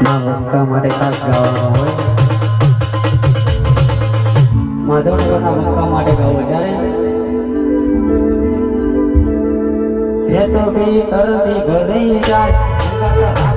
આ વક્તા માટે ખાસ ગાવાનું હોય માધવનગરના વક્તા માટે ગાવું ત્યારે જે તો ભીતર ની ઘરે જાય